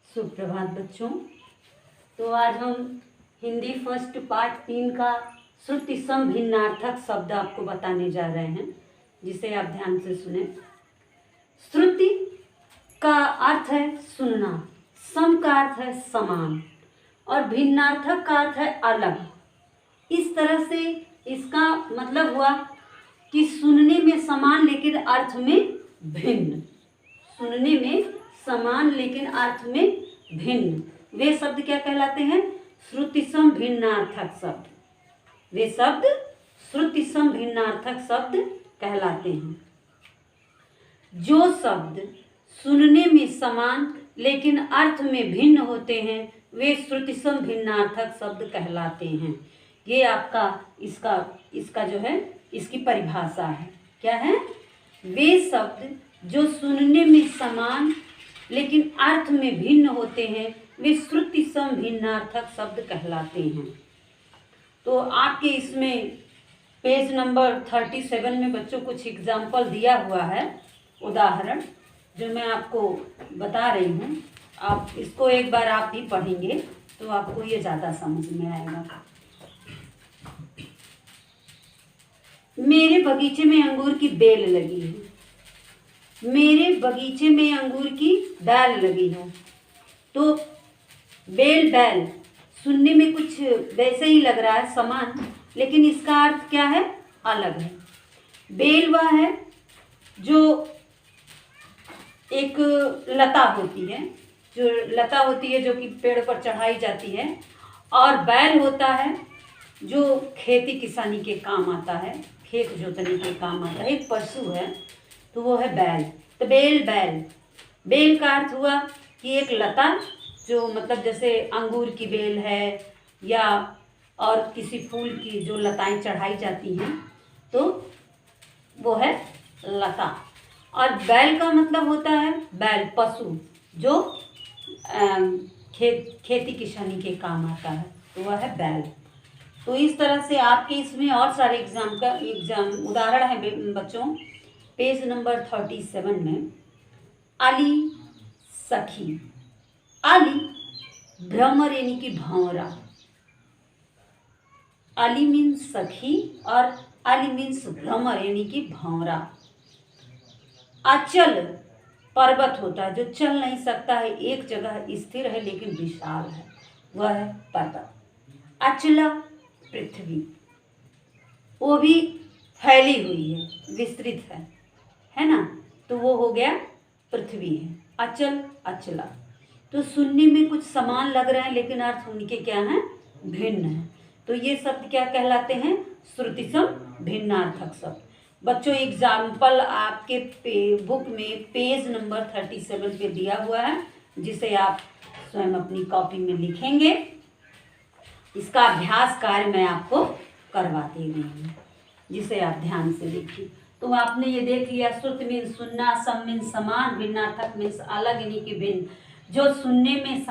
सुप्रभात बच्चों। तो आज हम हिंदी फर्स्ट पार्ट 3 का श्रुति सम भिन्नार्थक शब्द आपको बताने जा रहे हैं, जिसे आप ध्यान से सुने। श्रुति का अर्थ है सुनना, सम का अर्थ है समान और भिन्नार्थक का अर्थ है अलग। इस तरह से इसका मतलब हुआ कि सुनने में समान लेकिन अर्थ में भिन्न। सुनने में समान लेकिन अर्थ में भिन्न, वे शब्द क्या कहलाते हैं? श्रुति सम भिन्नार्थक शब्द। वे शब्द श्रुति सम भिन्नार्थक शब्द कहलाते हैं। जो शब्द सुनने में समान लेकिन अर्थ में भिन्न होते हैं वे श्रुति सम भिन्नार्थक शब्द कहलाते हैं। ये आपका इसका जो है इसकी परिभाषा है। क्या है? वे शब्द जो सुनने में समान लेकिन अर्थ में भिन्न होते हैं वे श्रुति सम भिन्नार्थक शब्द कहलाते हैं। तो आपके इसमें पेज नंबर 37 में बच्चों कुछ एग्जाम्पल दिया हुआ है, उदाहरण जो मैं आपको बता रही हूँ। आप इसको एक बार आप भी पढ़ेंगे तो आपको ये ज़्यादा समझ में आएगा। मेरे बगीचे में अंगूर की बेल लगी है। मेरे बगीचे में अंगूर की बेल लगी है। तो बेल बैल सुनने में कुछ वैसे ही लग रहा है, समान, लेकिन इसका अर्थ क्या है? अलग है। बेल वह है जो एक लता होती है, जो कि पेड़ पर चढ़ाई जाती है, और बैल होता है जो खेती किसानी के काम आता है, खेत जोतने के काम आता है, एक पशु है, तो वो है बैल। तो बेल का अर्थ हुआ कि एक लता, जो मतलब जैसे अंगूर की बेल है या और किसी फूल की जो लताएं चढ़ाई जाती हैं, तो वो है लता। और बैल का मतलब होता है बैल, पशु, जो खेती किसानी के काम आता है, तो वह है बैल। तो इस तरह से आपके इसमें और सारे एग्जाम उदाहरण है बच्चों। पेज नंबर 37 में अली सखी। अली भ्रमर यानी कि भंवरा। अली मीन्स सखी और अली मीन्स भ्रमर यानी कि भंवरा। अचल पर्वत होता है जो चल नहीं सकता है, एक जगह स्थिर है लेकिन विशाल है, वह है पर्वत। अचला पृथ्वी, वो भी फैली हुई है, विस्तृत है ना, तो वो हो गया पृथ्वी है। अचल, अचला। तो सुनने में कुछ समान लग रहे हैं लेकिन अर्थ उनके क्या हैं? भिन्न है। तो ये शब्द क्या कहलाते हैं? श्रुति सम भिन्नार्थक शब्द। बच्चों एग्जाम्पल आपके बुक में पेज नंबर 37 पे दिया हुआ है, जिसे आप स्वयं अपनी कॉपी में लिखेंगे। इसका अभ्यास कार्य मैं आपको करवाती रही हूँ, जिसे आप ध्यान से देखिए। तो आपने ये देख लिया, श्रुति मीन्स सुनना, सम मीन्स समान, भिन्नार्थक मीन्स अलग यानी कि भिन्न। जो सुनने में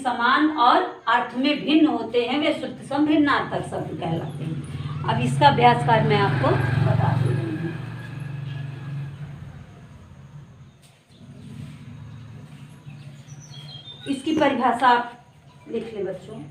समान और अर्थ में भिन्न होते हैं वे श्रुति सम भिन्नार्थक शब्द कहलाते हैं। अब इसका अभ्यास कार्य मैं आपको बता रही हूँ। इसकी परिभाषा आप लिख लें बच्चों।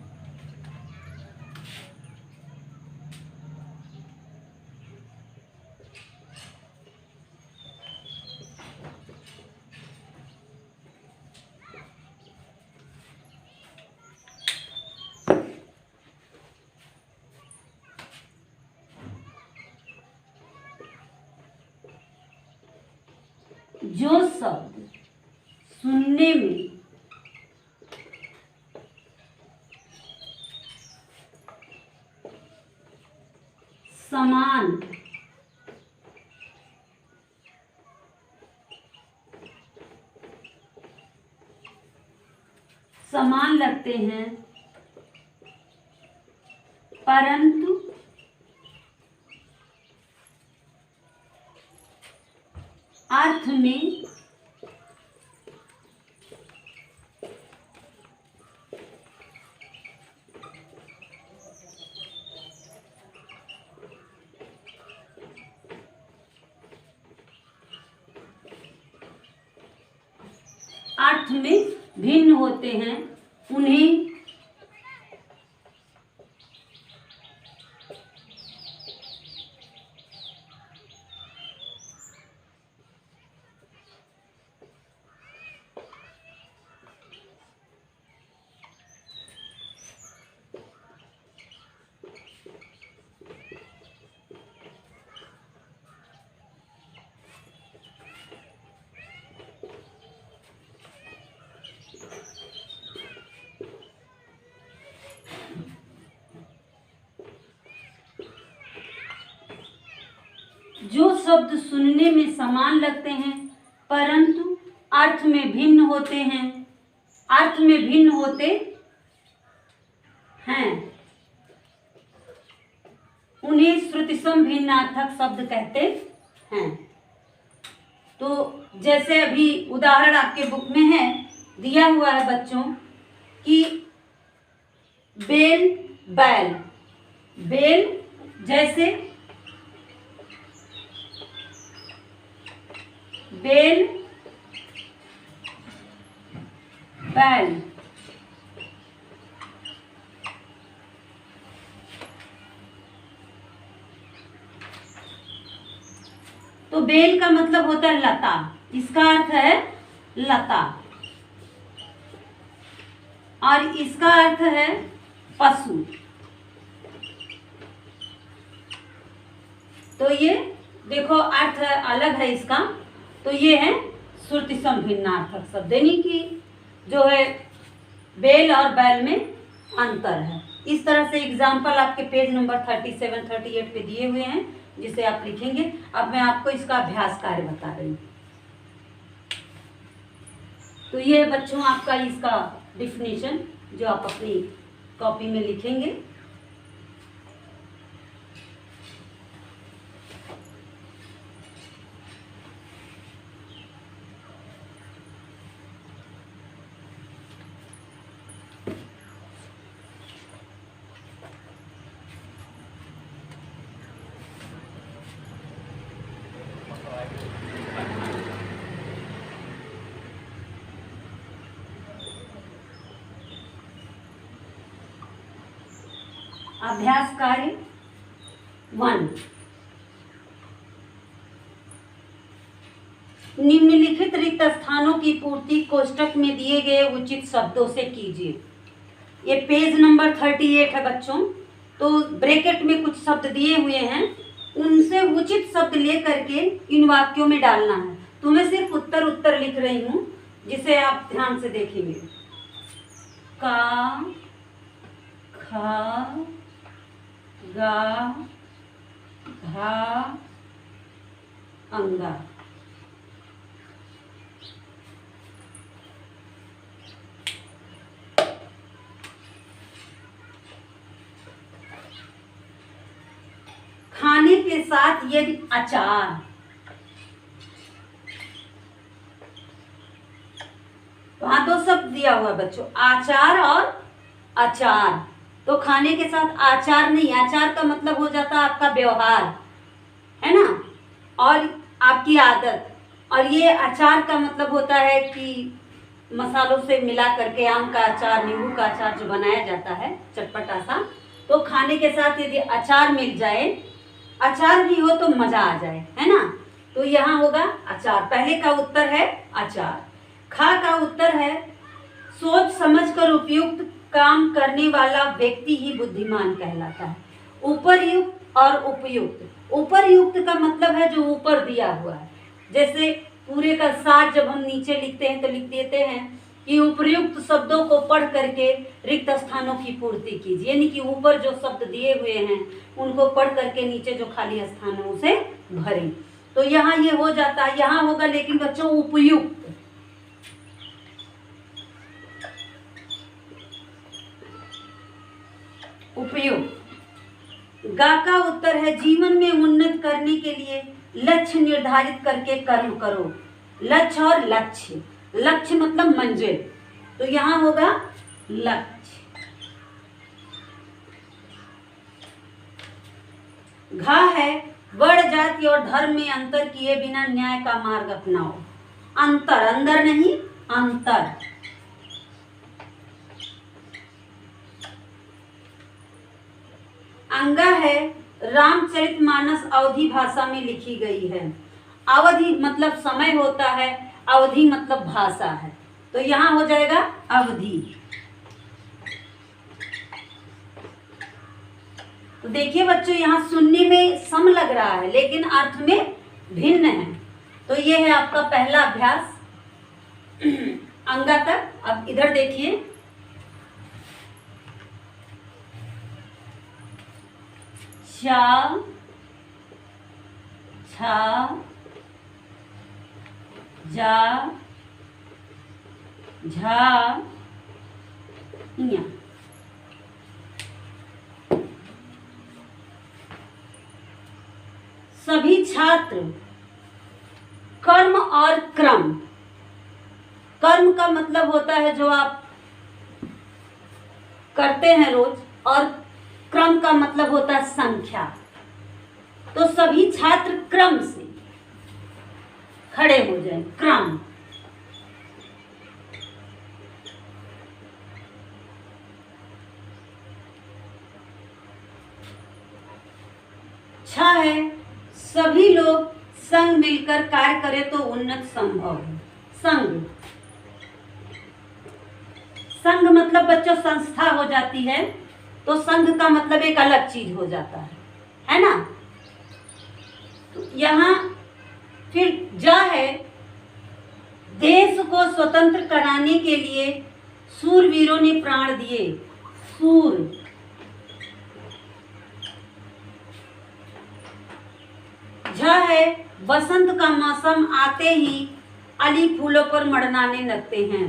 जो शब्द सुनने में समान लगते हैं परंतु अर्थ में अर्थ में भिन्न होते हैं उन्हें जो शब्द सुनने में समान लगते हैं परंतु अर्थ में भिन्न होते हैं, अर्थ में भिन्न होते हैं, उन्हें श्रुतिसम भिन्नार्थक शब्द कहते हैं। तो जैसे अभी उदाहरण आपके बुक में है, दिया हुआ है बच्चों कि बेल बैल, बेल जैसे बेल बैल, तो बेल का मतलब होता है लता, इसका अर्थ है लता, और इसका अर्थ है पशु। तो ये देखो अर्थ अलग है इसका, तो ये है श्रुतिसम भिन्नार्थक शब्द, यानी कि जो है बेल और बैल में अंतर है। इस तरह से एग्जाम्पल आपके पेज नंबर 37, 38 पे दिए हुए हैं, जिसे आप लिखेंगे। अब मैं आपको इसका अभ्यास कार्य बता रही हूँ। तो ये बच्चों आपका इसका डिफिनीशन जो आप अपनी कॉपी में लिखेंगे। अभ्यास कार्य 1, निम्नलिखित रिक्त स्थानों की पूर्ति कोष्टक में दिए गए उचित शब्दों से कीजिए। ये पेज नंबर 38 है बच्चों। तो ब्रैकेट में कुछ शब्द दिए हुए हैं, उनसे उचित शब्द ले करके इन वाक्यों में डालना है। तो मैं सिर्फ उत्तर लिख रही हूँ, जिसे आप ध्यान से देखेंगे। का, खा, गा, घा, अंगा। खाने के साथ यदि अचार, वहां दो शब्द दिया हुआ बच्चों, आचार और अचार। तो खाने के साथ आचार नहीं, आचार का मतलब हो जाता है आपका व्यवहार, है ना, और आपकी आदत। और ये अचार का मतलब होता है कि मसालों से मिला करके आम का अचार, नींबू का अचार जो बनाया जाता है चटपटा सा। तो खाने के साथ यदि अचार मिल जाए, अचार भी हो तो मजा आ जाए, है ना। तो यहाँ होगा अचार। पहले का उत्तर है अचार। खा का उत्तर है सोच समझकर उपयुक्त काम करने वाला व्यक्ति ही बुद्धिमान कहलाता है। उपरयुक्त और उपयुक्त, उपरयुक्त का मतलब है जो ऊपर दिया हुआ है। जैसे पूरे का सार जब हम नीचे लिखते हैं तो लिख देते हैं कि उपयुक्त शब्दों को पढ़ करके रिक्त स्थानों की पूर्ति कीजिए, यानी कि ऊपर जो शब्द दिए हुए हैं उनको पढ़ करके नीचे जो खाली स्थान है उसे भरें। तो यहाँ ये हो जाता है, यहाँ होगा लेकिन बच्चों उपयुक्त। उपयुक्त। गा का उत्तर है जीवन में उन्नत करने के लिए लक्ष्य निर्धारित करके कर्म करो। लक्ष्य और लक्ष्य, लक्ष्य मतलब मंजिल, तो यहाँ होगा लक्ष्य। घा है वर्ण जाति और धर्म में अंतर किए बिना न्याय का मार्ग अपनाओ। अंतर, अंदर नहीं अंतर। अंगा है रामचरितमानस अवधी भाषा में लिखी गई है। अवधि मतलब समय होता है, अवधि मतलब भाषा है, तो यहां हो जाएगा अवधि। तो देखिए बच्चों, यहाँ सुनने में सम लग रहा है लेकिन अर्थ में भिन्न है। तो ये है आपका पहला अभ्यास अंगा तक। अब इधर देखिए, चा, छा, जा, झा, इया। सभी छात्र कर्म और क्रम। कर्म का मतलब होता है जो आप करते हैं रोज, और क्रम का मतलब होता है संख्या। तो सभी छात्र क्रम से खड़े हो जाएं, क्रम। छह है सभी लोग संग मिलकर कार्य करें तो उन्नत संभव है। संघ, संघ मतलब बच्चों संस्था हो जाती है, तो संघ का मतलब एक अलग चीज हो जाता है ना। तो यहां फिर जा है, देश को स्वतंत्र कराने के लिए सूरवीरों ने प्राण दिए। सूर, झ है बसंत का मौसम आते ही अली फूलों पर मड़नाने लगते हैं।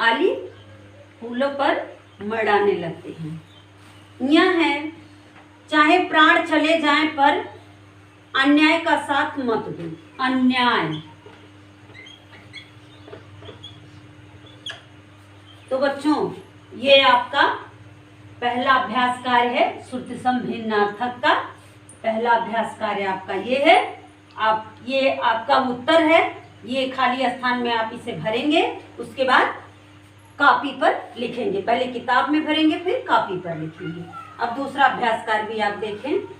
अली फूलों पर मड़ाने लगते हैं। यह है चाहे प्राण चले जाएं पर अन्याय का साथ मत दो। अन्याय, तो बच्चों ये आपका पहला अभ्यास कार्य है। श्रुति सम भिन्नार्थक का पहला अभ्यास कार्य आपका ये है। आप ये आपका उत्तर है, ये खाली स्थान में आप इसे भरेंगे, उसके बाद कॉपी पर लिखेंगे। पहले किताब में भरेंगे फिर कॉपी पर लिखेंगे। अब दूसरा अभ्यास कार्य भी आप देखें।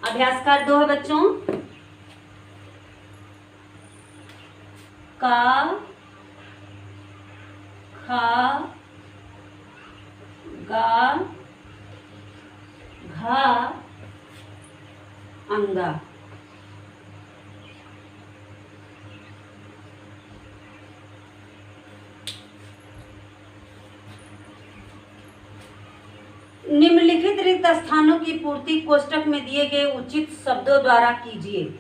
अभ्यास कार्य 2 है बच्चों। का, खा, गा, घा, अंगा। निम्नलिखित रिक्त स्थानों की पूर्ति कोष्टक में दिए गए उचित शब्दों द्वारा कीजिए।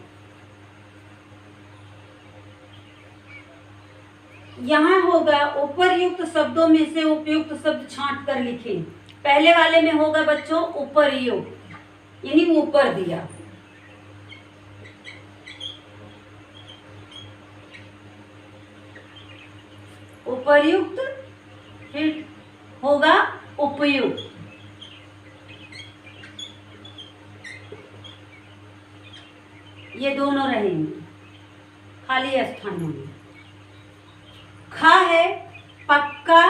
यहाँ होगा उपरयुक्त शब्दों में से उपयुक्त शब्द छांट कर लिखें। पहले वाले में होगा बच्चों उपरयुक्त, यानी ऊपर दिया। उपरयुक्त, फिर होगा उपयुक्त। ये दोनों रहेंगे खाली स्थानों में। खा है पक्का,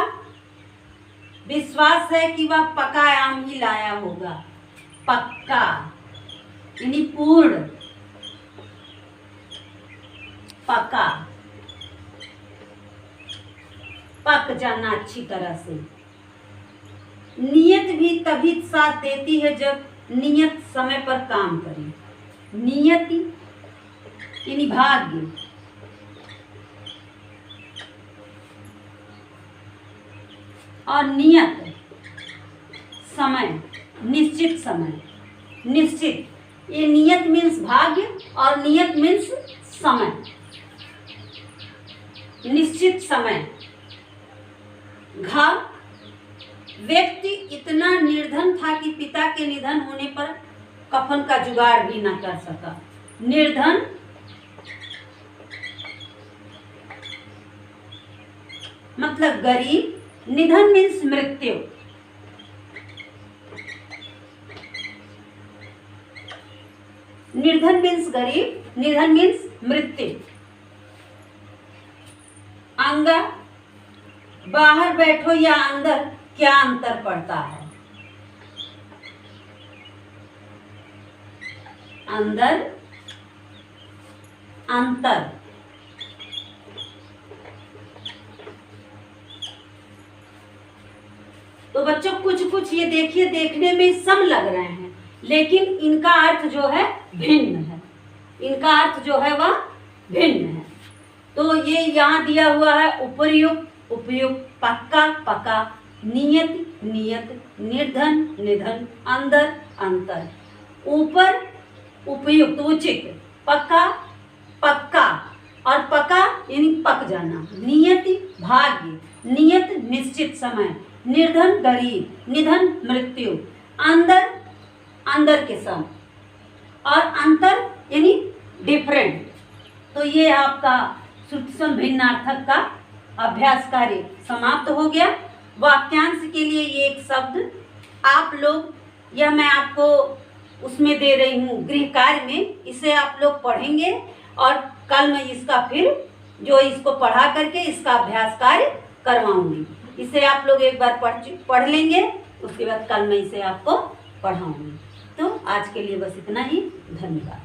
विश्वास है कि वह पका आम ही लाया होगा। पक्का यानी पूर्ण, पका, पक जाना अच्छी तरह से। नियत भी तभी साथ देती है जब नियत समय पर काम करे। नियति यानी भाग्य। और नियत समय, निश्चित समय, निश्चित। ये नियत मीन्स भाग्य और नियत मीन्स समय। निश्चित समय। घ व्यक्ति इतना निर्धन था कि पिता के निधन होने पर कफन का जुगाड़ भी न कर सका। निर्धन मतलब गरीब, निधन मीन्स मृत्यु। निर्धन मीन्स गरीब, निधन मीन्स मृत्यु। अंदर, बाहर बैठो या अंदर, क्या अंतर पड़ता है? अंदर, अंतर। तो बच्चों कुछ कुछ ये देखिए, देखने में सम लग रहे हैं, लेकिन इनका अर्थ जो है भिन्न है। इनका अर्थ जो है वह भिन्न है। तो ये यहाँ दिया हुआ है उपर्युक्त, उपयुक्त, पक्का, पका, नियत, नियत, निर्धन, निधन, अंदर, अंतर। ऊपर उपयुक्त, उचित, पक्का, पक्का, और पका यानी पक जाना। नियति भाग्य, नियत निश्चित समय, निर्धन गरीब, निधन मृत्यु, अंदर अंदर के सम, और अंतर यानी डिफरेंट। तो ये आपका श्रुति सम भिन्नार्थक का अभ्यास कार्य समाप्त हो गया। वाक्यांश के लिए ये एक शब्द आप लोग, यह मैं आपको उसमें दे रही हूँ गृह कार्य में, इसे आप लोग पढ़ेंगे और कल मैं इसका फिर जो इसको पढ़ा करके इसका अभ्यास कार्य करवाऊंगी। इसे आप लोग एक बार पढ़ लेंगे, उसके बाद कल मैं इसे आपको पढ़ाऊंगी। तो आज के लिए बस इतना ही। धन्यवाद।